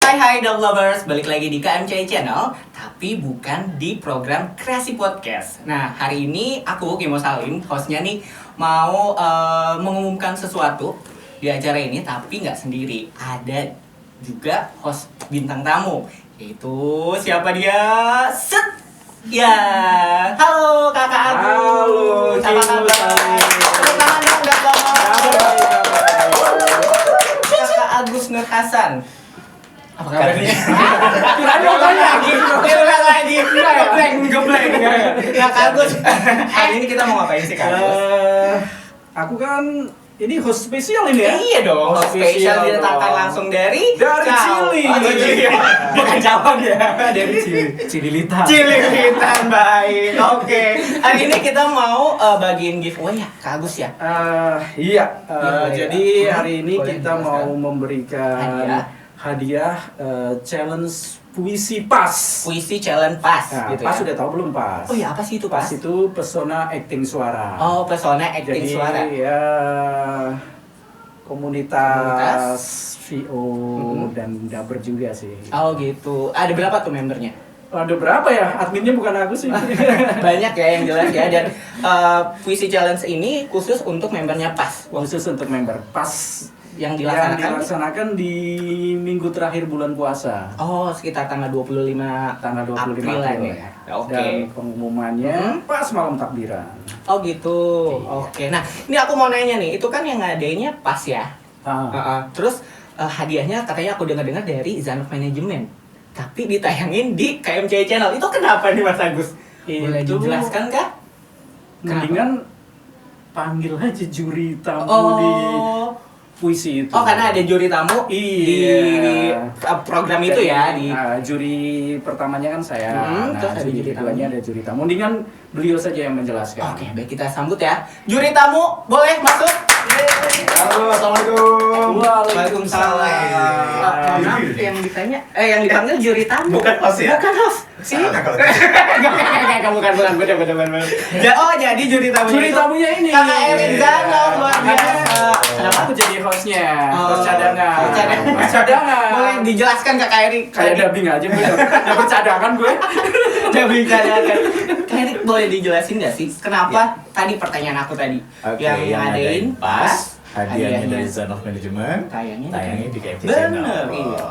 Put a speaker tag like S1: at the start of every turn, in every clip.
S1: Hai dog lovers, balik lagi di KMCI Channel, tapi bukan di program Kreasi Podcast. Nah, hari ini aku, Kimo Salim, hostnya nih, mau mengumumkan sesuatu di acara ini, tapi nggak sendiri. Ada juga host bintang tamu, yaitu siapa dia? Set! Ya, halo Kakak Agus.
S2: Halo,
S1: apa kabar? Tepuk tangan dong, Kak Kakak Agus Nur Hasan. Apa kabarnya? Ulang lagi. Ngeblank. Kak Agus. Hari ini kita mau ngapain sih, Kak Agus?
S2: Aku kan ini host spesial ini ya.
S1: Iya dong, host spesial didatangkan langsung dari
S2: Chili.
S1: Bukan Jawang ya.
S2: Dari Cililitan.
S1: Cililitan, baik. Oke. Hari ini kita mau bagiin giveaway ya, Kak Agus ya?
S2: Iya.
S1: Iya.
S2: Jadi hari ini
S1: Boleh
S2: kita mau
S1: dijelaskan?
S2: memberikan hadiah challenge puisi pas.
S1: Puisi challenge pas
S2: Nah,
S1: gitu
S2: pas
S1: ya.
S2: sudah tahu belum pas?
S1: Oh iya, apa sih itu pas?
S2: Pas itu pesona acting suara.
S1: Oh, pesona acting
S2: Jadi
S1: suara.
S2: ya komunitas VO
S1: Mhm.
S2: dan dubber juga sih.
S1: Oh gitu. Ada berapa tuh membernya?
S2: Ada berapa ya? Adminnya bukan aku sih.
S1: Banyak ya yang jelas ya. Dan puisi challenge ini khusus untuk membernya pas.
S2: Khusus untuk member pas
S1: Yang
S2: yang
S1: dilaksanakan.
S2: dilaksanakan di minggu terakhir bulan puasa.
S1: Oh, sekitar tanggal 25
S2: Tanggal 25
S1: April
S2: April
S1: ya. Oke.
S2: Dan pengumumannya pas malam takbiran.
S1: Oh gitu.
S2: Iya.
S1: Oke. Nah, ini aku mau nanya nih. Itu kan yang ngadainnya pas ya. Terus hadiahnya katanya aku dengar-dengar dari Zanov Management. Tapi ditayangin di KMCI Channel. Itu kenapa nih Mas Agus? Boleh
S2: Itu
S1: dijelaskan kah?
S2: mendingan panggil aja juri tamu di
S1: Oh.
S2: puisi itu.
S1: Oh, karena ada juri tamu di program itu ya di
S2: juri pertamanya kan saya.
S1: terus ada
S2: juri
S1: juri
S2: keduanya
S1: tamu.
S2: ada juri tamu. Mendingan beliau saja yang menjelaskan.
S1: Oke, baik kita sambut ya. Juri tamu, boleh masuk?
S2: Halo, assalamualaikum.
S1: Mohon maaf, yang ditanya, yang dipanggil juri tamu.
S3: Bukan host ya?
S1: Bukan host. Sih.
S3: Salah kalau
S1: Bukan. Bener. Oh, jadi juri tamunya.
S2: Juri tamunya ini.
S1: Kakak Erin Zanov, luar biasa.
S2: Kenapa aku jadi hostnya?
S1: Oh,
S2: Host cadangan.
S1: host cadangan. Boleh dijelaskan Kakak Erin?
S2: Kayak dubbing aja gue. Dapat cadangan gue.
S1: Dubbing cadangan. Kak Erin boleh dijelasin nggak sih kenapa tadi pertanyaan aku tadi
S3: Oke,
S1: yang
S3: yang
S1: ngadain
S3: ngadain
S1: pas
S3: hadiahnya dari Zanov Management
S1: tayangnya
S3: di KMC Channel.
S1: Bener, iya.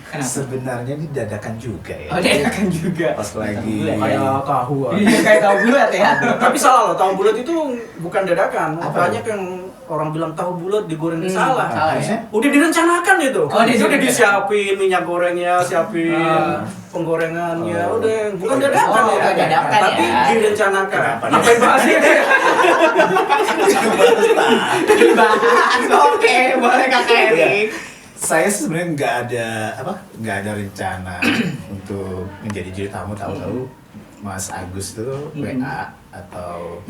S1: Kenapa?
S3: Sebenarnya ini dadakan juga ya.
S1: Oh, dia akan juga.
S3: Pas lagi
S2: Kayak tahu.
S1: Iya, kayak tahu bulat ya.
S2: Tapi salah loh, tahu bulat itu bukan dadakan.
S1: Apa?
S2: Banyak yang orang bilang tahu bulat digoreng salah.
S1: salah ya.
S2: Udah direncanakan itu.
S1: Oh,
S2: itu udah
S1: direncanakan.
S2: disiapin minyak gorengnya, siapin penggorengannya, udah bukan dadakan
S1: Oh,
S2: ya.
S1: bukan dadakan
S2: Tapi
S1: ya.
S2: direncanakan.
S3: Kenapa?
S2: Ngapain bahas ini?
S1: Dibahas. Oke, boleh Kakak Erin.
S3: saya sih sebenarnya nggak ada rencana untuk menjadi juri tamu. Tahu-tahu Mas Agus tuh WA atau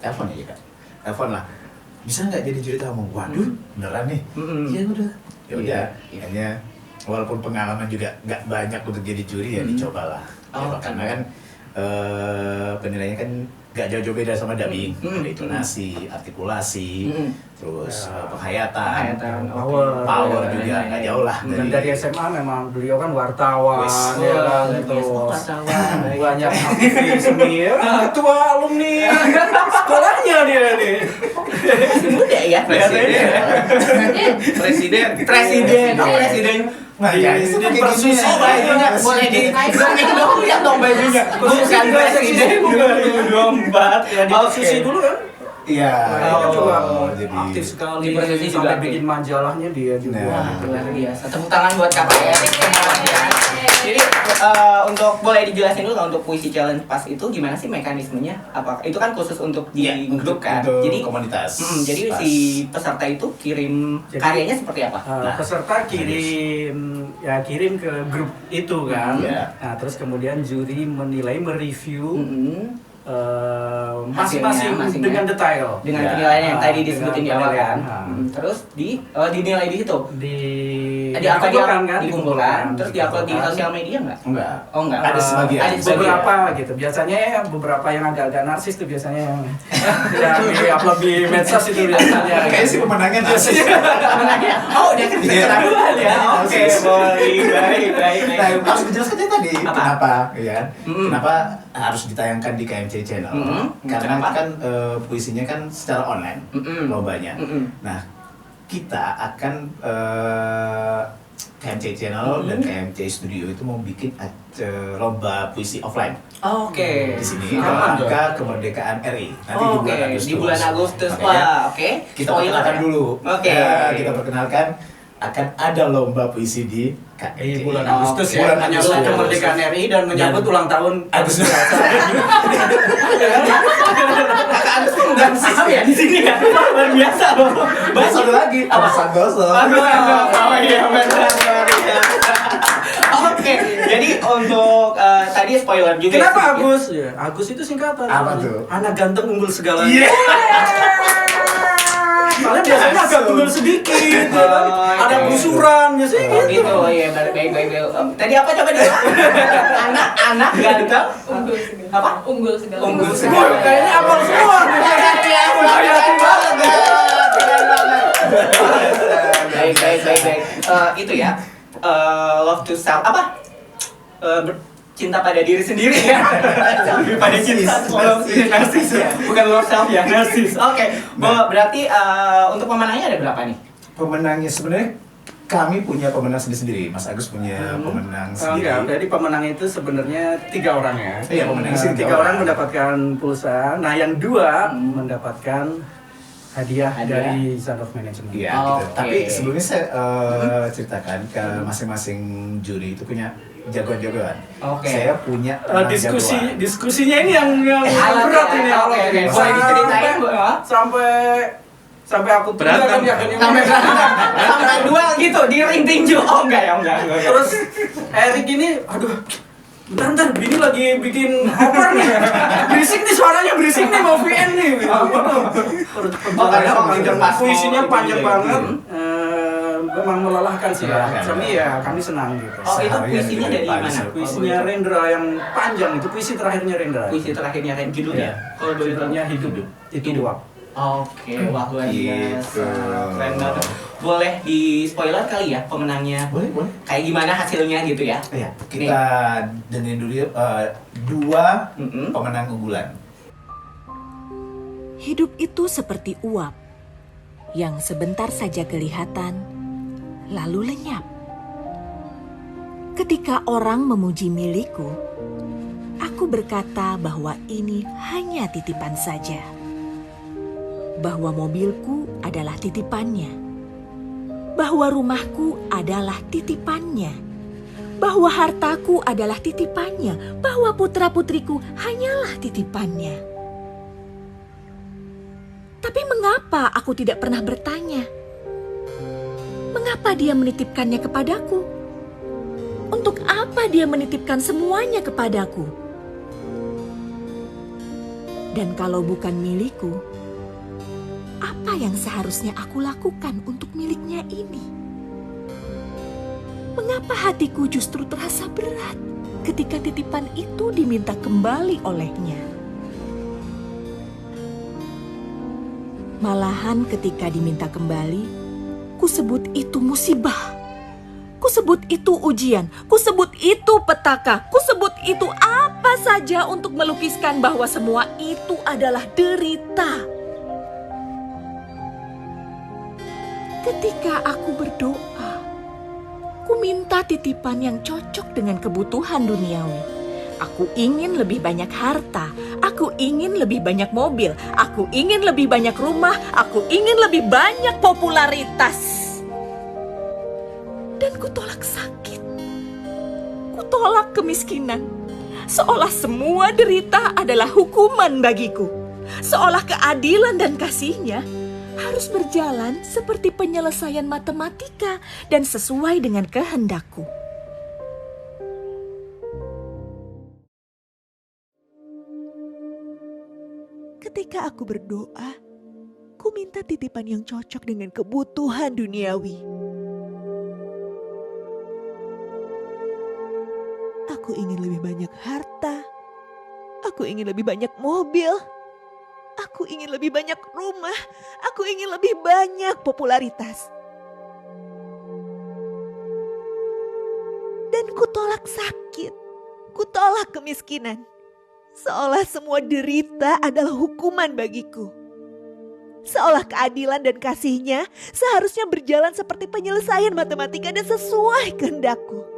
S3: telepon aja kan, telepon lah. Bisa nggak jadi juri tamu? Waduh, beneran nih? Iya udah. Ya udah. Hanya walaupun pengalaman juga nggak banyak untuk jadi juri ya dicobalah.
S1: Oh,
S3: Karena kan penilaiannya kan nggak jauh-jauh beda sama dubbing. Ada intonasi, artikulasi, terus penghayatan, power juga nggak jauh lah
S2: Dan dari SMA memang beliau kan wartawan,
S3: Wes.
S2: ya kan,
S1: Yes, wartawan.
S2: banyak aktivis nih, ketua alumni sekolahnya dia nih.
S1: Muda ya. Presiden. Oh, presiden.
S2: Persusi
S1: Bajunya boleh di dong, lihat dong bajunya. Bukan presiden,
S2: bukan
S1: 2024.
S2: Ya di persusi dulu kan.
S3: Iya.
S2: Dia juga
S3: jadi
S2: aktif sekali.
S1: Di Persusi juga
S2: sampai
S1: aktif.
S2: bikin majalahnya dia juga.
S3: Nah.
S2: gitu.
S1: Luar biasa. Tepuk tangan buat Kakak Erin. Jadi untuk boleh dijelasin dulu nggak untuk puisi challenge pas itu gimana sih mekanismenya? Apakah itu kan khusus untuk di
S3: Iya,
S1: grup kan?
S3: untuk
S1: Jadi
S3: komunitas.
S1: jadi
S3: Pas.
S1: si peserta itu kirim
S2: Jadi-
S1: karyanya seperti apa?
S2: Peserta kirim ke grup itu kan.
S3: Iya.
S2: Nah, terus kemudian juri menilai, mereview
S1: Mm-mm.
S2: masing-masing
S1: Hasilnya,
S2: dengan detail.
S1: dengan
S3: Ya.
S1: penilaian yang tadi
S2: Dengan
S1: disebutin di awal kan.
S2: penilaian.
S1: Terus dinilai di situ.
S2: Dikumpulkan kan?
S1: Dikumpulkan, terus diupload di sosial media nggak?
S3: Enggak.
S1: Oh enggak.
S3: Ada sebagian.
S1: Ada sebagian.
S2: Beberapa gitu. Biasanya beberapa yang agak-agak narsis tuh biasanya yang di-upload di medsos itu biasanya.
S3: Kayaknya sih pemenangnya narsis.
S1: Pemenangnya, oh udah keterlaluan ya. Oke, baik.
S3: Nah, harus dijelaskan tadi
S1: Apa?
S3: kenapa, ya kan?
S1: Mm-mm.
S3: Kenapa harus ditayangkan di KMC Channel?
S1: Mm-mm.
S3: Karena
S1: Kenapa?
S3: kan puisinya kan secara online,
S1: Mm-mm.
S3: lombanya.
S1: Mm-mm.
S3: Nah, kita akan KMC Channel dan KMC Studio itu mau bikin lomba puisi offline
S1: Oke.
S3: di sini
S2: Kapan
S3: dalam
S2: tuh?
S3: rangka kemerdekaan RI. Nanti
S1: Oh, oke, di bulan Agustus.
S3: Makanya
S1: Wah, oke.
S3: kita
S1: Spoiler
S3: perkenalkan
S1: ya?
S3: dulu.
S1: Oke.
S3: Ya, kita perkenalkan akan ada lomba puisi di KMC.
S2: Di bulan
S1: Oh,
S2: Agustus ya,
S3: bulan
S2: menyambut
S3: Agustus.
S2: kemerdekaan RI dan menyambut ulang tahun
S3: Agustus.
S1: Kakak Agus tuh nggak paham ya di sini ya. Luar biasa loh.
S3: Bahasa ada lagi, apa Santoso?
S1: Oh iya benar. Oke, jadi untuk tadi spoiler juga.
S2: Kenapa
S1: sedikit.
S2: Agus? Ya, Agus itu singkatan.
S3: Apa tuh?
S2: Anak ganteng unggul segalanya.
S3: Iya.
S2: Soalnya biasanya agak unggul sedikit, ya kan?
S1: Oh,
S2: Ada
S1: oke.
S2: busuran, biasanya
S1: Oh,
S2: gitu.
S1: gitu, iya baik. Tadi apa coba dia? Anak ganteng.
S4: Unggul segala.
S1: Apa?
S4: Unggul segala.
S1: Unggul
S2: Wah,
S1: segala.
S2: kayaknya apal semua.
S1: Baik. Itu ya. Love to self apa? Cinta pada diri sendiri ya. Lebih pada cinta narsis ya. Bukan love self ya, narsis. Oke. Berarti untuk pemenangnya ada berapa nih?
S3: Pemenangnya sebenarnya kami punya pemenang sendiri-sendiri. Mas Agus punya pemenang sendiri.
S2: Enggak, jadi pemenang itu sebenarnya 3 orang ya.
S3: Iya, pemenangnya sih 3
S2: 3 orang
S3: orang.
S2: mendapatkan pulsa. Nah, yang 2 mendapatkan hadiah
S1: Hadiah.
S2: dari Sound of Management.
S3: Iya,
S1: Oke.
S3: gitu. Tapi sebelumnya saya ceritakan ke masing-masing juri itu punya jagoan-jagoan.
S1: Oke.
S3: Saya punya jagoan.
S2: Diskusinya ini yang
S1: Alat
S2: berat
S1: ya,
S2: ini
S1: oke,
S2: alat.
S1: oke. Boleh diceritain, Bu?
S2: Sampai aku
S3: Berantem.
S1: Sampai duel gitu di ring tinju. Oh enggak ya, enggak.
S2: Terus Erik ini, aduh, bentar, Bini lagi bikin oper nih. Berisik nih suaranya, berisik nih mau VN nih.
S1: karena panjang pas.
S2: Puisinya
S1: Oh,
S2: panjang
S1: iya.
S2: banget. Memang melelahkan sih ya.
S3: Melelahkan.
S2: Tapi ya kami senang gitu.
S1: Oh, itu
S3: Seharian
S1: puisinya
S3: di
S1: dari
S3: depan,
S1: mana?
S2: Puisinya Rendra yang panjang itu puisi terakhirnya Rendra.
S1: Puisi terakhirnya kan judulnya.
S2: Iya.
S1: Kalau boleh tahu.
S2: Judulnya hidup itu luap.
S1: Oke, wah luar
S3: Gitu.
S1: biasa. Keren banget. Boleh di spoiler kali ya pemenangnya?
S3: Boleh.
S1: Kayak gimana hasilnya gitu ya?
S3: Iya, kita dengerin dulu yuk, 2
S1: Mm-mm.
S3: pemenang unggulan.
S5: Hidup itu seperti uap yang sebentar saja kelihatan, lalu lenyap. Ketika orang memuji milikku, aku berkata bahwa ini hanya titipan saja. Bahwa mobilku adalah titipannya. Bahwa rumahku adalah titipannya. Bahwa hartaku adalah titipannya. Bahwa putra-putriku hanyalah titipannya. Tapi mengapa aku tidak pernah bertanya? Mengapa dia menitipkannya kepadaku? Untuk apa dia menitipkan semuanya kepadaku? Dan kalau bukan milikku, apa yang seharusnya aku lakukan untuk miliknya ini? Mengapa hatiku justru terasa berat ketika titipan itu diminta kembali olehnya? Malahan ketika diminta kembali, kusebut itu musibah. Kusebut itu ujian, kusebut itu petaka, kusebut itu apa saja untuk melukiskan bahwa semua itu adalah derita. Ketika aku berdoa, ku minta titipan yang cocok dengan kebutuhan duniawi. Aku ingin lebih banyak harta, aku ingin lebih banyak mobil, aku ingin lebih banyak rumah, aku ingin lebih banyak popularitas. Dan ku tolak sakit, ku tolak kemiskinan, seolah semua derita adalah hukuman bagiku, seolah keadilan dan kasihnya harus berjalan seperti penyelesaian matematika dan sesuai dengan kehendakku. ketika aku berdoa, ku minta titipan yang cocok dengan kebutuhan duniawi. Aku ingin lebih banyak harta. Aku ingin lebih banyak mobil. Aku ingin lebih banyak rumah. Aku ingin lebih banyak popularitas. Dan ku tolak sakit. Ku tolak kemiskinan. Seolah semua derita adalah hukuman bagiku. Seolah keadilan dan kasihnya seharusnya berjalan seperti penyelesaian matematika dan sesuai kehendakku.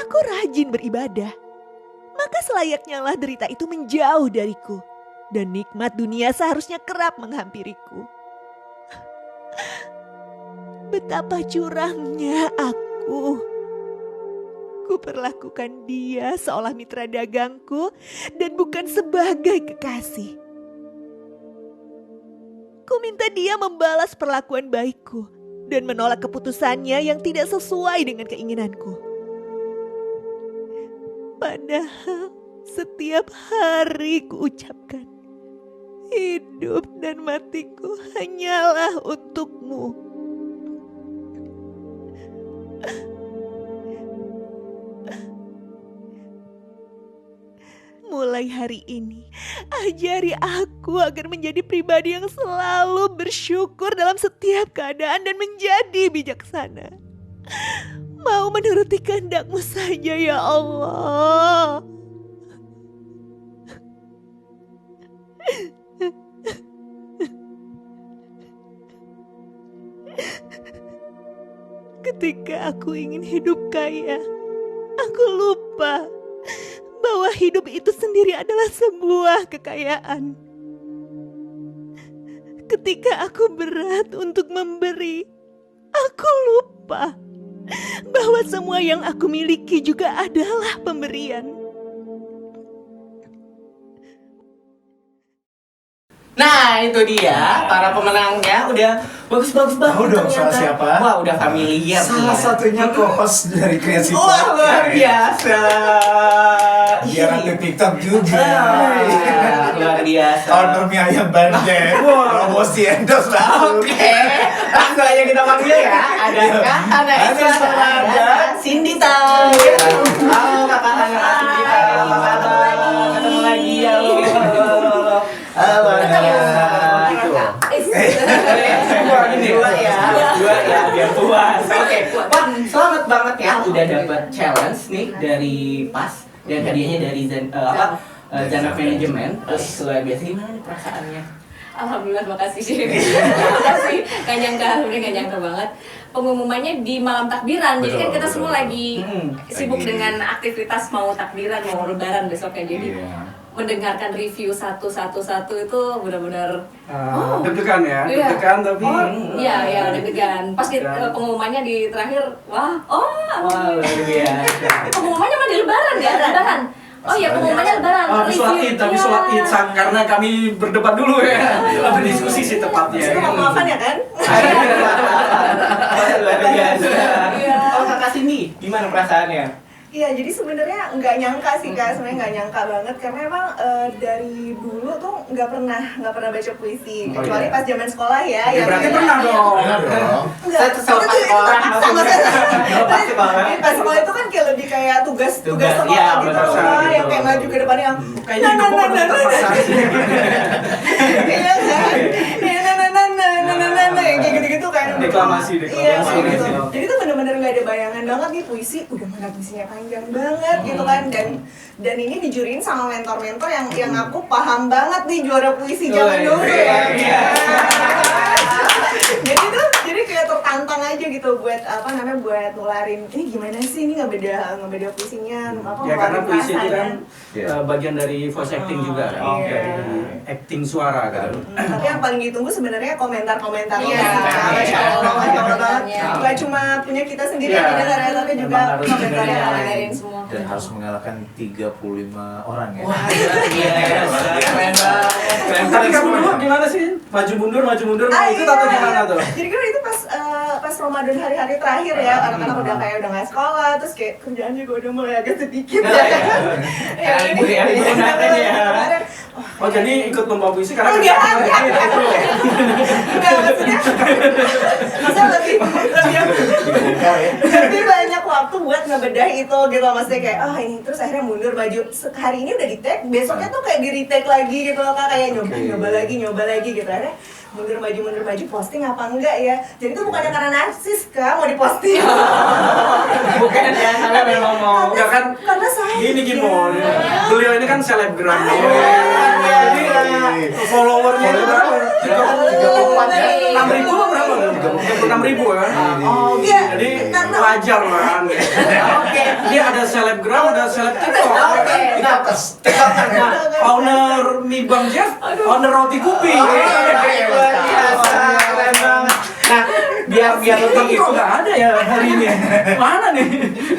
S5: Aku rajin beribadah, maka selayaknya lah derita itu menjauh dariku. Dan nikmat dunia seharusnya kerap menghampiriku. Betapa curangnya aku. Ku perlakukan dia seolah mitra dagangku dan bukan sebagai kekasih. Ku minta dia membalas perlakuan baikku dan menolak keputusannya yang tidak sesuai dengan keinginanku. Padahal setiap hari ku ucapkan, hidup dan matiku hanyalah untukmu. Mulai hari ini, ajari aku agar menjadi pribadi yang selalu bersyukur dalam setiap keadaan dan menjadi bijaksana. Mau menuruti kehendak-Mu saja ya Allah. Ketika aku ingin hidup kaya, aku lupa bahwa hidup itu sendiri adalah sebuah kekayaan. Ketika aku berat untuk memberi, aku lupa bahwa semua yang aku miliki juga adalah pemberian.
S1: Nah, itu dia para pemenangnya. Udah bagus-bagus banget.
S3: Tahu dong soal
S1: ternyata.
S3: siapa?
S1: Wah, udah familiar.
S3: Salah satunya co-host dari Kreasi
S1: Wah, luar biasa.
S3: Dia ratu TikTok juga.
S1: Luar biasa.
S3: Owner mie ayam bandeng. Promosi endorse langsung.
S1: Oke, langsung aja kita panggil ya. Adakah Hana Esa dan Cindy Tan? Halo kakak Hana, Cindy Tan. Apa kabar? Ketemu lagi ya. Halo Hana. Dua ya, biar puas. Oke, wah selamat banget ya udah dapat challenge nih dari PAS dan hadiahnya dari Zana Manajemen. Luar biasa, gimana nih perasaannya?
S4: Alhamdulillah, makasih sih. Makasih. Gak nyangka banget. Pengumumannya di malam takbiran. Jadi kan kita semua lagi sibuk dengan aktivitas mau takbiran, mau lebaran besok ya. Jadi mendengarkan review satu itu benar-benar
S2: deg-degan ya,
S4: iya.
S2: deg-degan tapi
S4: iya deg-degan. Pas pengumumannya di terakhir, wah
S1: Wah, luar biasa.
S4: pengumumannya mah di lebaran ya, lebaran. Oh iya, pengumumannya lebaran.
S2: sholat id, tapi sholat id karena kami berdebat dulu ya, berdiskusi sih tepatnya.
S5: Maafan ya kan?
S1: Luar biasa.
S4: Iya.
S1: Oh, kakak Cindy, gimana perasaannya?
S6: Iya, jadi sebenarnya nggak nyangka sih Kak, sebenarnya nggak nyangka banget karena emang dari dulu tuh nggak pernah baca puisi, kecuali pas zaman sekolah ya.
S2: Ya, berarti pernah dong.
S3: Benar dong.
S6: Enggak,
S1: Sama pas sekolah. Pas sekolah.
S6: Pas sekolah itu kan kayak lebih kayak tugas
S1: Tugas,
S6: sekolah
S1: iya,
S6: gitu
S1: benar,
S6: loh,
S1: gitu.
S6: yang kayak maju ke depan yang
S2: Kayaknya hidup kok udah terpaksa.
S6: iya kan, yang kayak gitu-gitu kan.
S2: Deklamasi.
S6: Iya, kayak gitu. Jadi tuh bener-bener nggak ada bayangan banget nih puisi, udah mana puisinya panjang banget gitu kan, dan ini dijuriin sama mentor-mentor yang aku paham banget nih juara puisi zaman dulu ya. Jadi kayak tertantang aja gitu buat buat nularin ini gimana sih, ini nggak beda puisinya
S2: Ya karena puisi itu kan
S3: Iya.
S2: bagian dari voice acting juga kan,
S6: Iya.
S2: dari acting suara kan.
S6: Tapi yang paling ditunggu sebenarnya komentar-komentarnya.
S4: Iya,
S6: Masya Allah banget.
S4: komentarnya.
S6: Gak cuma punya kita sendiri
S2: Iya.
S6: yang didengar ya, tapi juga
S2: Memang harus
S6: komentarnya.
S4: dengerin semua.
S3: Dan harus mengalahkan 35 orang ya.
S1: Wah, keren banget.
S2: Tapi kamu dulu gimana sih? Maju mundur, mau ikut atau gimana tuh?
S6: Jadi kan itu pas pas Ramadan hari-hari terakhir ya, anak-anak udah kayak udah nggak sekolah, terus kayak kerjaan juga udah mulai agak sedikit ya.
S1: Ya, ibu ya, ibu Nathan ya.
S2: Oh jadi ikut lomba puisi karena
S6: Enggak,
S2: kerjaan
S6: maksudnya lebih banyak waktu buat ngebedah itu gitu, maksudnya kayak ini terus akhirnya mundur baju hari ini udah di tag, besoknya tuh kayak di retake lagi gitu loh Kak, kayak nyoba lagi gitu, akhirnya mundur baju posting apa enggak ya, jadi itu bukannya karena narsis Kak mau diposting.
S1: Bukan ya, karena memang mau.
S2: Ya kan
S6: Karena saya
S2: gini mau beliau ini kan selebgram jadi followernya itu berapa?
S3: 34 ya.
S2: 6.000 berapa? 36.000 ya.
S6: Oh iya,
S2: Jadi
S6: karena
S2: wajar kan.
S6: oke.
S2: Dia ada selebgram, ada seleb TikTok.
S6: Oke.
S2: Nah, owner mie Bang Jeff, owner roti kuping.
S1: Luar biasa, keren banget. Nah, biar lebih
S2: Kok nggak ada ya hari ini? Mana nih?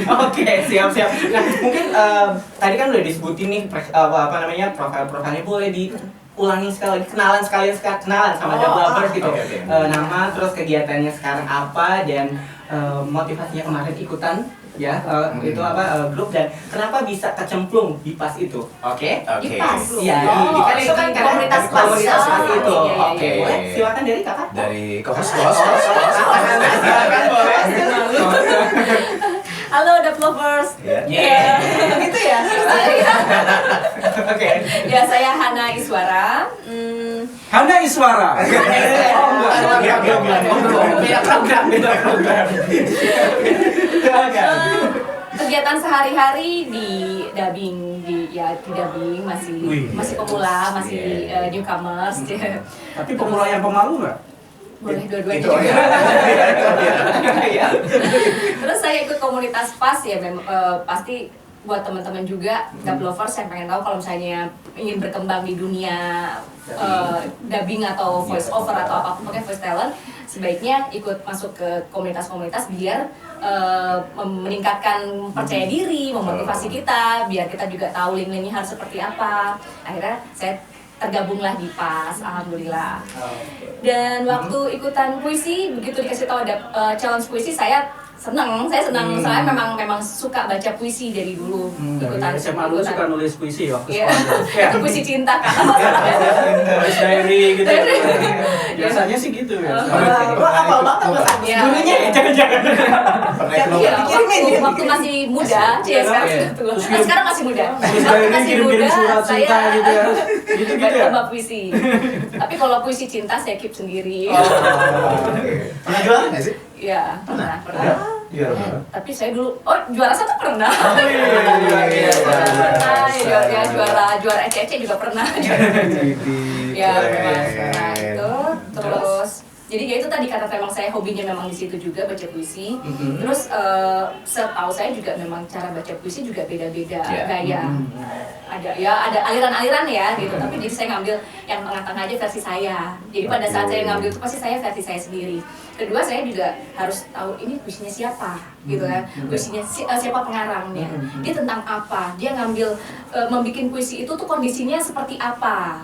S1: Oke, siap. Nah, mungkin tadi kan udah disebutin nih apa namanya profilnya, boleh diulangi sekali lagi, kenalan sama The Lovers gitu.
S3: Oke.
S1: Nama, terus kegiatannya sekarang apa, dan motivasinya kemarin ikutan ya itu apa grup, dan kenapa bisa kecemplung di PAS itu. Oke?
S4: Di PAS.
S1: Iya,
S4: Oh, itu kan komunitas PAS.
S1: komunitas PAS
S4: Oh,
S1: itu.
S4: iya, iya,
S1: Oke,
S4: iya.
S1: boleh silakan dari kakak.
S3: Dari kos.
S1: Silakan boleh.
S4: Halo The Lovers.
S1: Yeah.
S6: Gitu ya.
S1: Oke.
S4: Ya saya Hana Iswara.
S2: Hana Iswara. Oh enggak.
S1: Beda program.
S4: Kegiatan sehari-hari di dubbing, di dubbing masih pemula, masih newcomers.
S2: Tapi pemula yang pemalu nggak?
S4: Boleh dua-duanya.
S3: Itu ya.
S1: Iya.
S4: Terus saya ikut komunitas PAS ya, pasti buat teman-teman juga dub lovers yang pengen tahu kalau misalnya ingin berkembang di dunia dubbing atau voice over atau apapun pakai voice talent, sebaiknya ikut masuk ke komunitas-komunitas biar meningkatkan percaya diri, memotivasi kita, biar kita juga tahu link-linknya harus seperti apa. Akhirnya saya tergabunglah di PAS, alhamdulillah. Dan waktu ikutan puisi, begitu dikasih tahu ada challenge puisi, saya senang, soalnya memang suka baca puisi dari dulu.
S2: Dari SMA dulu suka nulis puisi waktu
S4: Iya.
S2: sekolah.
S4: Itu puisi cinta kan.
S2: Nulis diary gitu. Biasanya sih gitu ya.
S6: Apal banget Mas Agus.
S4: Iya.
S1: Gurunya ya, jangan-jangan.
S4: Iya,
S6: Dikirimin.
S4: waktu masih muda,
S2: Iya.
S4: sekarang masih muda.
S2: Nulis
S4: Waktu
S2: diary,
S4: masih
S2: kirim-kirim
S4: muda,
S2: surat cinta
S4: saya
S2: gitu ya. Gitu-gitu ya.
S4: baca puisi. Tapi kalau puisi cinta saya keep sendiri.
S3: Pernah juara nggak sih?
S4: Iya, pernah.
S3: Juara.
S4: Tapi saya dulu, juara satu pernah.
S2: Iya.
S4: Juara ECC juga pernah. Ya, memang pernah itu. Terus jadi ya itu tadi karena memang saya hobinya memang di situ juga baca puisi. Terus setahu saya juga memang cara baca puisi juga beda-beda gaya. Ada aliran-aliran ya gitu. Tapi jadi saya ngambil yang tengah-tengah aja versi saya. Jadi pada saat saya ngambil itu pasti saya versi saya sendiri. Kedua saya juga harus tahu ini puisinya siapa gitu kan. Puisinya siapa pengarangnya. Dia tentang apa? Dia ngambil membikin puisi itu tuh kondisinya seperti apa?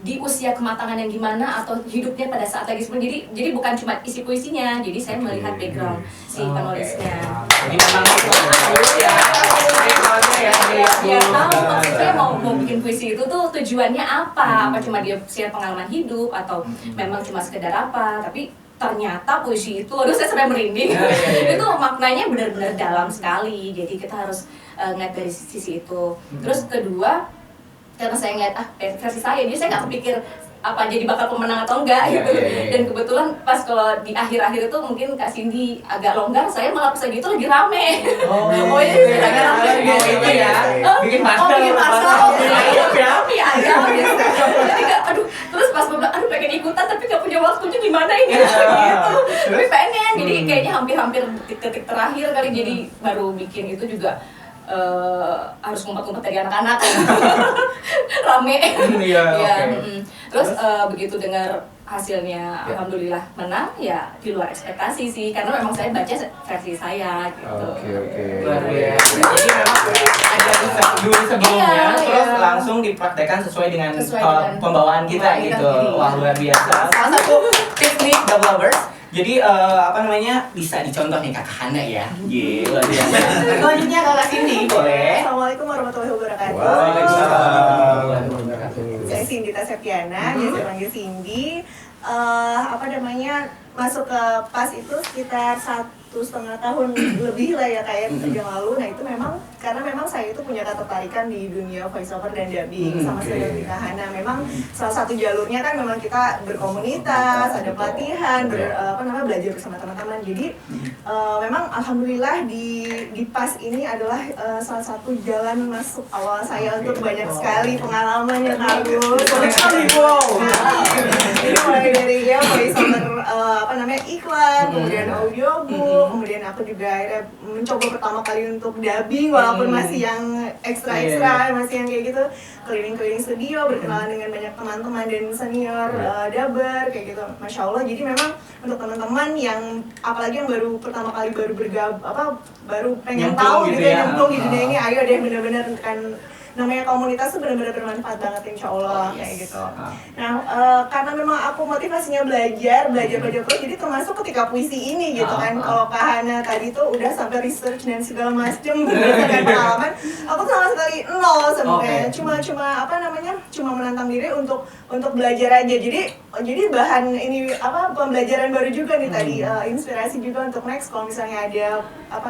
S4: Di usia kematangan yang gimana atau hidupnya pada saat lagi seperti jadi bukan cuma isi puisinya, jadi saya melihat background si penulisnya.
S1: Jadi memang itu ya.
S4: Ya tahu maksudnya mau bikin puisi itu tuh tujuannya apa cuma dia share pengalaman hidup atau memang cuma sekedar apa, tapi ternyata puisi itu, aduh saya sampai merinding. Itu maknanya benar-benar dalam sekali, jadi kita harus ngeliat dari sisi itu. Terus kedua, karena saya ngeliat versi saya, jadi saya nggak kepikir apa jadi bakal pemenang atau enggak gitu. Dan kebetulan pas kalau di akhir-akhir itu mungkin Kak Cindy agak longgar, saya malah pas lagi itu lagi rame. Iya, lagi rame
S1: gitu ya. Bikin master.
S4: Bikin master.
S1: Iya.
S4: Jadi nggak, aduh, terus pas gue bilang, aduh pengen ikutan tapi nggak punya waktunya gimana ini gitu. Tapi pengen, jadi kayaknya hampir-hampir detik-detik terakhir kali, jadi baru bikin itu juga harus ngumpet-ngumpet dari anak-anak. Rame.
S1: Iya, oke.
S4: Terus begitu dengar hasilnya alhamdulillah menang, ya di luar ekspektasi sih, karena memang saya baca versi saya gitu.
S3: Oke.
S1: Luar biasa. Jadi memang ada riset dulu sebelumnya,
S4: Iya,
S1: terus
S4: iya.
S1: langsung dipraktekkan sesuai dengan
S4: Sesuai dengan
S1: pembawaan kita
S4: pembawaan
S1: gitu.
S4: kita.
S1: Wah, luar biasa. Salah satu tips nih The Lovers, Jadi apa namanya bisa dicontoh nih Kakak Hana ya. Luar biasa. Selanjutnya Kakak Cindy boleh.
S6: Assalamualaikum warahmatullahi wabarakatuh.
S1: Waalaikumsalam.
S6: Saya Cindy Taseptiana, biasa panggil Cindy. Apa namanya, masuk ke PAS itu sekitar 1,5 tahun lebih lah ya kayak yang lalu. Nah itu memang karena memang saya itu punya ketertarikan di dunia voiceover dan dubbing sama Studio Hana. Memang salah satu jalurnya kan memang kita berkomunitas, ada pelatihan, belajar bersama teman-teman. Jadi memang alhamdulillah di PAS ini adalah salah satu jalan masuk awal saya untuk banyak sekali pengalaman yang bagus. Ini mulai dari ya voiceover iklan, kemudian audiobook, kemudian aku juga akhirnya mencoba pertama kali untuk dubbing walaupun masih yang ekstra masih yang kayak gitu, keliling-keliling studio, berkenalan dengan banyak teman-teman dan senior dubber kayak gitu. Masya Allah, jadi memang untuk teman-teman yang apalagi yang pertama kali baru pengen tahu gitu ya, nyemplung di dunia ini, ayo deh bener-bener kan namanya komunitas tuh benar-benar bermanfaat banget insya Allah kayak gitu. Nah karena memang aku motivasinya belajar terus, jadi termasuk ketika puisi ini gitu kan. Kalau Kak Hana tadi tuh udah sampai research dan segala macam berdasarkan pengalaman, aku sama sekali nol sebenarnya. Cuma menantang diri untuk belajar aja. Jadi bahan ini pembelajaran baru juga nih tadi, inspirasi juga untuk next kalau misalnya ada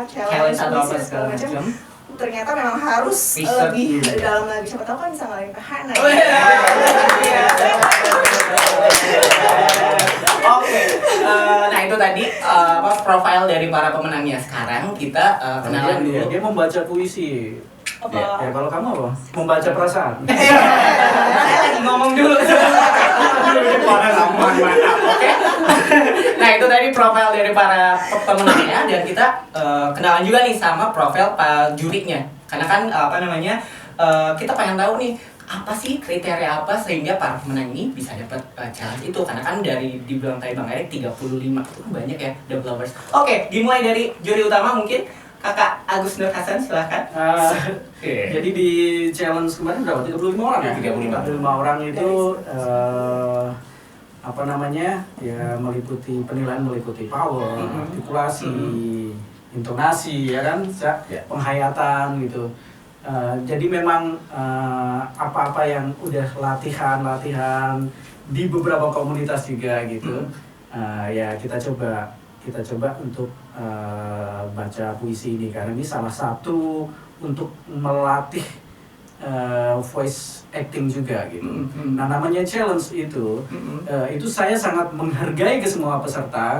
S6: challenge
S1: atau apa
S6: puisi
S1: segala macam.
S6: Ternyata memang harus lebih dalam lagi, siapa tahu kan bisa ngalahin ke Hana.
S1: Oke, nah itu tadi profil dari para pemenangnya. Sekarang kita kenalan dulu.
S2: Dia membaca puisi.
S6: Apa?
S2: Ya kalau kamu apa? Membaca perasaan.
S1: Saya lagi ngomong dulu. Oke. Nah itu tadi profil dari para pemenangnya, dan kita kenalan juga nih sama profil jurinya. Karena kan kita pengen tahu nih apa sih kriteria apa sehingga para pemenang ini bisa dapat challenge itu. Karena kan dari dibilang tadi Bang Erik 35 itu kan banyak ya developers. Oke, dimulai dari juri utama mungkin Kakak Agus Nur Hasan, silahkan.
S2: Jadi di challenge kemarin berapa? 35 orang ya? 35 orang itu ya meliputi penilaian, meliputi power, artikulasi, intonasi ya kan, penghayatan gitu. Jadi memang apa-apa yang udah latihan di beberapa komunitas juga gitu, ya kita coba untuk baca puisi ini, karena ini salah satu untuk melatih voice acting juga gitu. Nah namanya challenge itu saya sangat menghargai ke semua peserta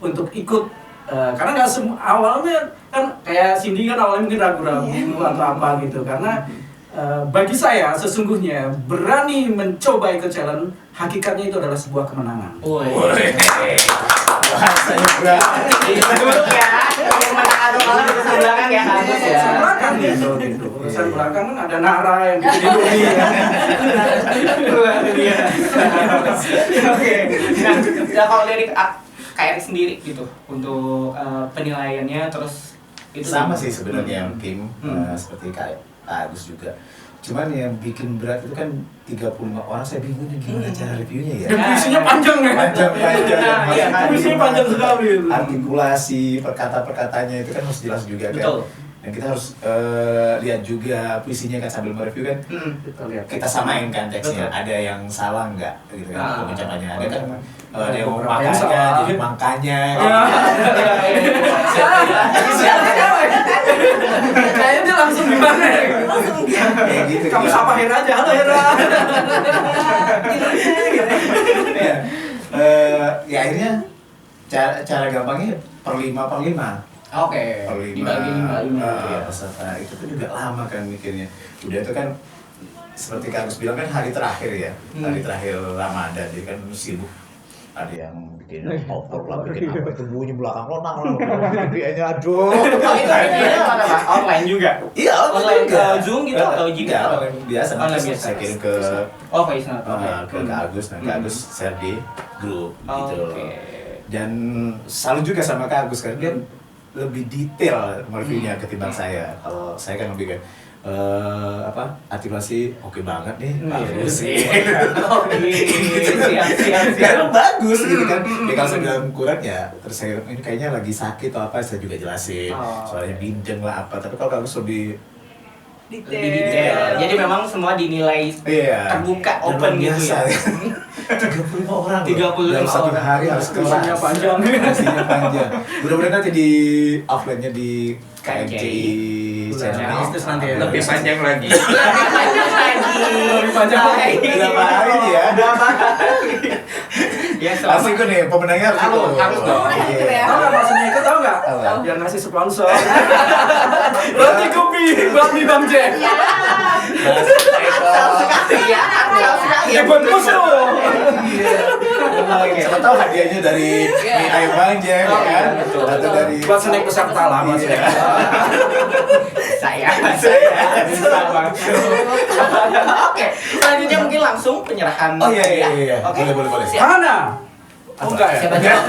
S2: untuk ikut, karena nggak awalnya kan kayak Cindy kan awalnya mungkin ragu-ragu atau apa gitu, karena bagi saya sesungguhnya berani mencoba ikut challenge hakikatnya itu adalah sebuah kemenangan.
S3: Bahasanya berarti
S1: Duduk ya, kalau menang atau kalah itu belakang ya, Agus ya.
S2: Belakang gitu. Urusan belakang kan ada Nara yang bikin Indomie ya.
S1: Oke. Nah, kalau dari Kak Erik sendiri gitu untuk penilaiannya terus itu
S3: sama sih sebenarnya yang tim seperti Kak Agus juga. Cuman yang bikin berat itu kan 35 orang, saya bingung gimana cara reviewnya ya.
S2: Dan puisinya panjang ya.
S3: Panjang.
S1: Iya,
S2: puisinya panjang sekali.
S3: Artikulasi, perkataannya itu kan harus jelas juga kan.
S1: Betul.
S3: Dan kita harus lihat juga puisinya kan sambil mereview kan. Kita samain kan teksnya.
S1: Betul.
S3: Ada yang salah nggak gitu kan pengucapannya. Ada kan ada yang
S2: beberapa yang
S3: makanya
S2: salah.
S3: jadi makanya.
S2: Kayaknya dia langsung gimana ya?
S3: Kayak gitu.
S2: Kamu sapa Hera aja, halo Hera.
S3: Ya akhirnya cara gampangnya per 5.
S1: Oke.
S3: Per 5.
S1: Dibagi 5.
S3: Peserta itu tuh juga lama kan mikirnya. Udah itu kan seperti Kak Agus bilang kan hari terakhir ya, hari terakhir Ramadan, jadi kan sibuk. Ada yang bikin over lah, bikin apa itu bunyi belakang lonang biayanya aduh.
S1: Oh itu online juga?
S3: Iya
S1: Online
S3: juga.
S1: Zoom gitu atau
S3: Enggak,
S1: juga?
S3: online biasa.
S1: Online
S3: Nanti
S1: biasa.
S3: saya kirim ke
S1: Voice note.
S3: ke Kak Agus, nah Kak Agus share di grup gitu.
S1: Oke.
S3: Dan salut juga sama Kak Agus karena dia lebih detail reviewnya ketimbang saya. Kalau saya kan lebih kan artikulasi oke banget nih,
S1: Iya
S3: bagus sih.
S1: Siap.
S3: Karena bagus gitu kan. Ya kalau saya bilang kurang ya, terus saya ini kayaknya lagi sakit atau apa, saya juga jelasin.
S1: Oh.
S3: Soalnya bindeng lah apa. Tapi kalau kamu lebih
S1: Lebih detail. Jadi memang semua dinilai terbuka, open gitu ya.
S3: 35 orang
S1: 35
S3: dalam satu
S1: orang.
S3: hari harus kelas.
S2: Isinya panjang.
S3: Isinya panjang. Mudah-mudahan nanti di offline-nya di KMCI channel.
S2: Agustus nanti ya.
S7: Lebih panjang lagi.
S2: Lebih panjang lagi.
S3: Berapa hari nih ya?
S1: Ya,
S3: Harus ikut nih, pemenangnya harus ikut.
S1: Harus dong.
S4: Ikut ya.
S2: Tahu nggak maksudnya ikut, tahu nggak?
S3: Apa?
S2: Yang ngasih sponsor. Roti kopi, bakmi Bang Jack. Ibu musuh.
S3: Siapa tahu hadiahnya dari mie ayam Bang Jack, ya kan? Atau dari
S2: Buat snack peserta lah, buat snack.
S1: Saya bisa Bang. Oke, selanjutnya mungkin langsung penyerahan.
S3: Oh iya.
S1: Oke.
S3: Boleh.
S2: Hana. Oh enggak ya?
S1: Siapa jawab?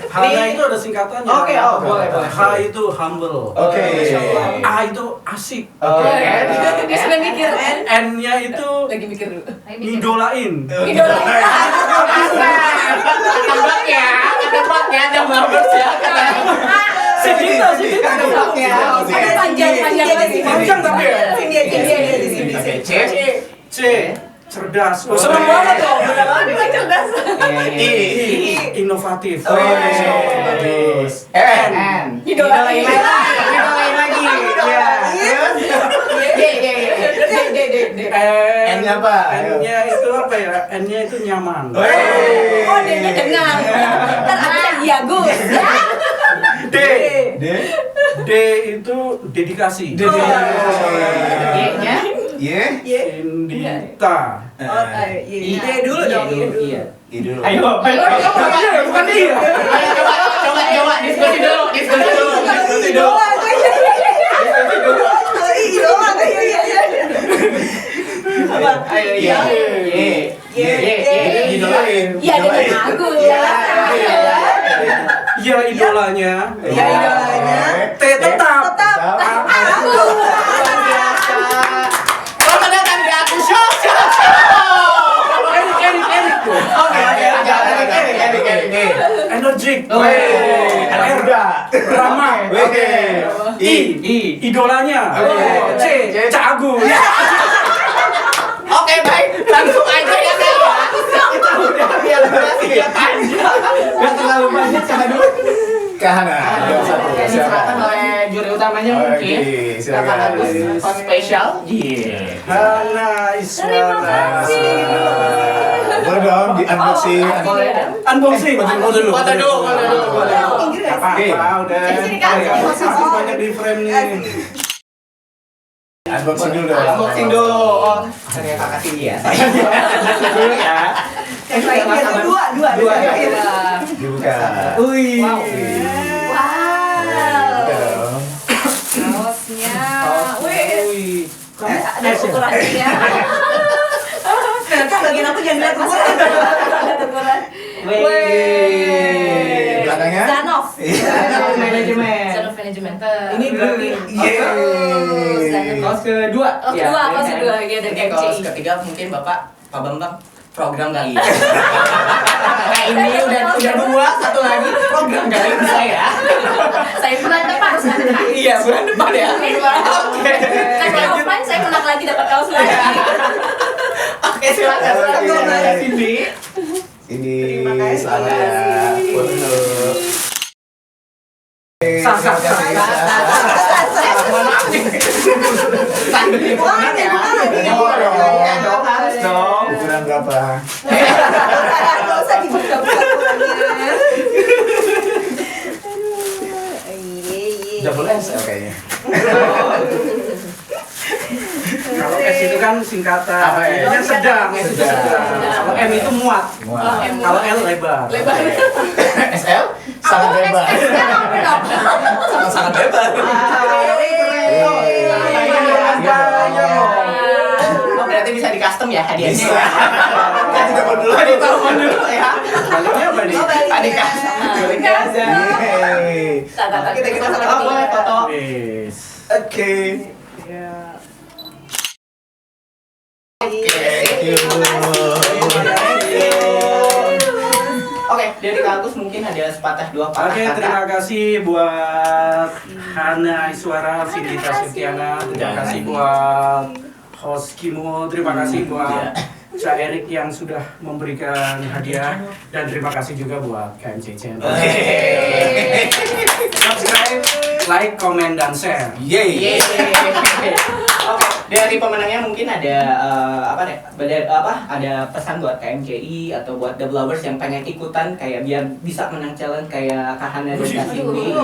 S2: Hana itu ada singkatannya.
S1: Oke, boleh.
S2: H itu humble.
S3: Oke.
S2: A itu asik.
S3: Oke.
S4: Dia sudah mikir.
S2: N-nya itu
S4: Lagi mikir dulu.
S2: ngidolain.
S1: Tebak ya, ada babers ya.
S2: Sejuta.
S4: Ada panjang lagi.
S2: Panjang tapi ya?
S6: Sini aja di sini.
S1: Oke, C.
S2: Cerdas. Oh, seneng banget dong.
S6: Cerdas.
S2: I. Inovatif.
S3: Bagus.
S1: N. Idolain lagi.
S3: N-nya apa?
S2: N-nya itu apa ya? N-nya itu nyaman.
S4: Oh, D-nya dengar. Ntar ada Yagus.
S2: D. D itu dedikasi.
S1: Y-nya?
S2: Indita.
S6: Iya dulu dong.
S1: Iya.
S3: Dulu.
S1: Ayo.
S2: Bukan dia.
S1: Coba diskusi dulu. Ayo, iya. Idolain.
S4: Iya, ada Yagus.
S2: Ya idolanya. T tetap.
S1: Selamat datang di Aku Show.
S2: Erik.
S1: Oke.
S2: Energik.
S3: Anak muda.
S2: Ramah.
S3: Oke. I.
S2: Idolanya. C. Cagu.
S1: Oke, baik. Langsung aja ya, Kak. Kita udah biar durasi dia panjang. Gak terlalu banyak sama dulu.
S3: Kahana.
S1: Oke, diserahkan oleh juri utamanya mungkin.
S3: Oke, silakan.
S1: Kakak Agus, host spesial. Iya.
S2: Hana Iswana.
S3: Boleh dong di unboxing.
S1: Boleh.
S2: Unboxing.
S1: Foto dulu.
S2: Gak apa-apa, udah.
S4: Sini, Kak.
S2: Masih banyak di frame nih.
S3: Unboxing dulu dong.
S1: Unboxing dulu. Oh, saya kakak tinggi ya. Dulu ya.
S6: Yang lain itu dua.
S3: Dibuka.
S1: Wih.
S4: Wow.
S3: Buka dong.
S4: Kaosnya. Wih. Ada ukurannya.
S6: Ternyata bagian aku jangan lihat ukuran.
S4: Ada ukuran.
S1: Wih.
S3: Belakangnya?
S4: Zanov.
S1: Manajemen.
S4: Zanov Manajemen.
S1: Ini berarti kaos kedua.
S4: Oh, kedua, kaos kedua, iya, dari
S1: Oke, kaos
S4: KMCI.
S1: ketiga mungkin Bapak Pak Bambang program kali ya. Nah, ini udah dua, satu lagi program kali bisa ya.
S4: Saya bulan depan.
S1: Iya, bulan depan ya. Oke.
S4: Saya offline, saya menang lagi dapat kaos lagi.
S1: Oke, silakan.
S3: Oke.
S1: Cindy.
S3: Ini
S6: Terima kasih.
S3: saya foto.
S2: Sah.
S3: Harus dong. Ukuran berapa?
S6: Nggak usah dibuka-buka ukurannya.
S3: Double S kayaknya.
S2: Kalau S itu kan singkatan.
S3: Apa ya?
S2: Itu kan sedang. Kalau M itu muat.
S3: Wah.
S2: Kalau L lebar.
S4: Lebar.
S3: SL sangat lebar. Sangat lebar.
S1: Oh, berarti bisa di custom ya hadiahnya.
S3: Bisa. Kita telepon dulu.
S1: Ditelepon dulu ya.
S2: Baliknya apa nih?
S1: Di custom.
S3: Yeay.
S4: Kita
S1: Oh, boleh foto.
S2: Yes.
S3: Oke. Thank you.
S1: Oke, dari Kak Agus mungkin ada sepatah dua patah
S2: Oke,
S1: kata.
S2: terima kasih buat Hana Iswara, Sindita Septiana, terima kasih buat host Kimo, terima kasih buat Cak Erik yang sudah memberikan hadiah, dan terima kasih juga buat KMC Channel. Subscribe, like, comment, dan share.
S3: Yeay.
S1: Oke, dari pemenangnya mungkin ada ada pesan buat KMCI atau buat The Lovers yang pengen ikutan kayak biar bisa menang challenge kayak Kak Hana dan Kak Cindy.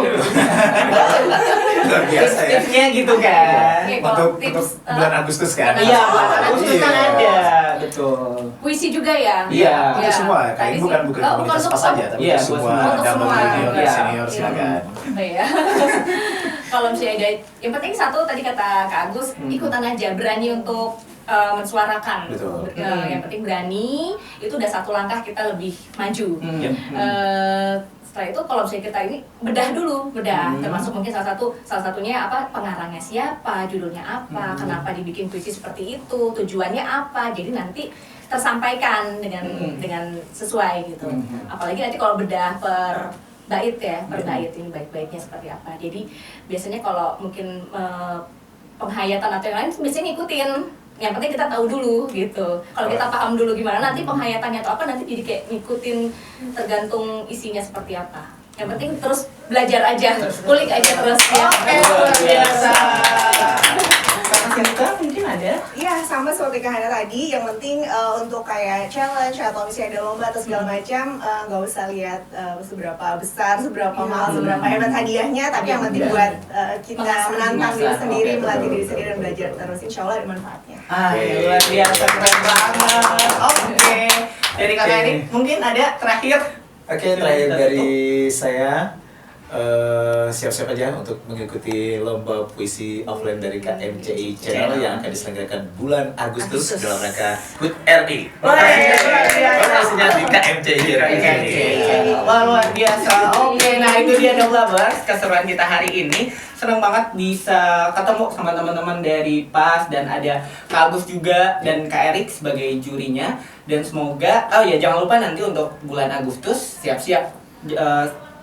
S3: Luar biasa ya.
S1: Tipsnya gitu kan.
S4: Oke, kalau
S3: Untuk
S4: tips,
S3: bulan Agustus kan?
S1: Iya, buat Agustus kan
S3: Iya.
S1: ada, betul.
S4: puisi juga ya?
S1: Iya.
S3: Untuk semua, kayak
S4: Tadi
S3: bukan
S4: sih-
S3: bukan
S4: oh,
S3: komunitas
S4: untuk
S3: pas saja, tapi
S1: Iya,
S3: untuk
S1: buat
S3: semua
S1: semua.
S4: Untuk
S3: double
S4: semua.
S3: junior dan
S1: Iya.
S3: senior silakan.
S4: Oh iya. Kalau misalnya ada, yang penting satu tadi kata Kak Agus, ikutan aja, berani untuk mensuarakan.
S3: Betul.
S4: Yang penting berani, itu udah satu langkah kita lebih maju.
S1: Iya.
S4: Setelah itu kalau misalnya kita ini bedah dulu, termasuk mungkin salah satunya apa, pengarangnya siapa, judulnya apa, kenapa dibikin puisi seperti itu, tujuannya apa, jadi nanti tersampaikan dengan sesuai gitu. Apalagi nanti kalau bedah per bait ya, per bait ini bait-baitnya seperti apa. Jadi biasanya kalau mungkin penghayatan atau yang lain biasanya ngikutin. Yang penting kita tahu dulu gitu. Kalau kita paham dulu gimana, nanti penghayatannya atau apa nanti jadi kayak ngikutin tergantung isinya seperti apa. Yang penting terus belajar aja, kulik aja terus ya.
S1: Oke, luar biasa. Kak Cinta mungkin ada?
S6: Iya, sama seperti Kak Hana tadi, yang penting untuk kayak challenge atau misalnya ada lomba atau segala macam, nggak usah lihat seberapa besar, seberapa mahal, seberapa hebat hadiahnya, tapi yang penting buat kita menantang diri sendiri, melatih diri sendiri dan belajar terus, insya Allah ada manfaatnya.
S1: Luar biasa, keren banget. Oke, dari Kak Erik mungkin ada terakhir.
S3: Oke, terakhir dari saya, siap-siap aja untuk mengikuti lomba puisi offline dari KMCI Channel yang akan diselenggarakan bulan Agustus dalam rangka HUT RI. Lokasinya di KMCI Channel.
S1: Wah, luar biasa. Oke, nah itu dia The Lovers, keseruan kita hari ini. Seneng banget bisa ketemu sama teman-teman dari PAS dan ada Kak Agus juga dan Kak Erik sebagai jurinya. Dan semoga, jangan lupa nanti untuk bulan Agustus siap-siap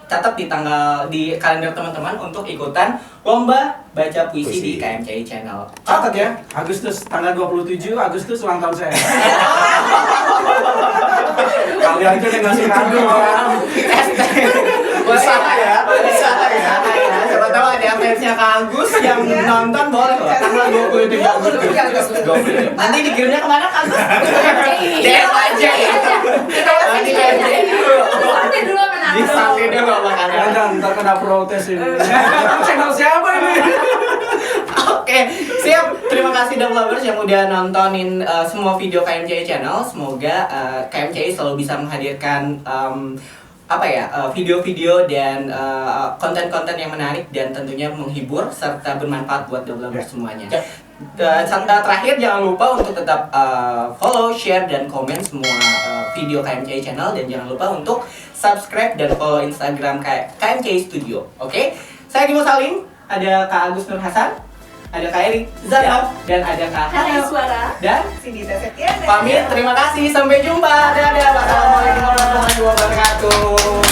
S1: catat di kalender teman-teman untuk ikutan lomba baca puisi di KMCI Channel.
S2: Catat ya, Agustus tanggal 27 Agustus ulang tahun saya. Kali aja yang ngasih kado kan.
S1: Usaha ya. Siapa tahu ada fansnya Kak Agus yang nonton boleh loh. Tanggal 27 Agustus. Nanti dikirimnya kemana Kak Agus? DM aja ya. Nanti KMCI dulu.
S4: Sampai dulu menang.
S1: Disampai dulu makanya.
S2: Jangan ntar kena protes ini. Channel siapa ini?
S1: Oke, siap. Terima kasih The Lovers yang udah nontonin semua video KMCI Channel. Semoga KMCI selalu bisa menghadirkan video-video dan konten-konten yang menarik dan tentunya menghibur serta bermanfaat buat The Lovers semuanya. Terakhir jangan lupa untuk tetap follow, share, dan komen semua video KMCI Channel dan jangan lupa untuk subscribe dan follow Instagram KMCI Studio. Oke? Saya Kimo Salim, ada Kak Agus Nur Hasan, ada Kak Erik Zanov, dan ada Kak
S4: Hana
S1: Hana.
S4: Suara.
S1: Dan
S6: Sindita Septiana.
S1: pamit, terima kasih, sampai jumpa. Dadah, wassalamualaikum warahmatullahi wabarakatuh.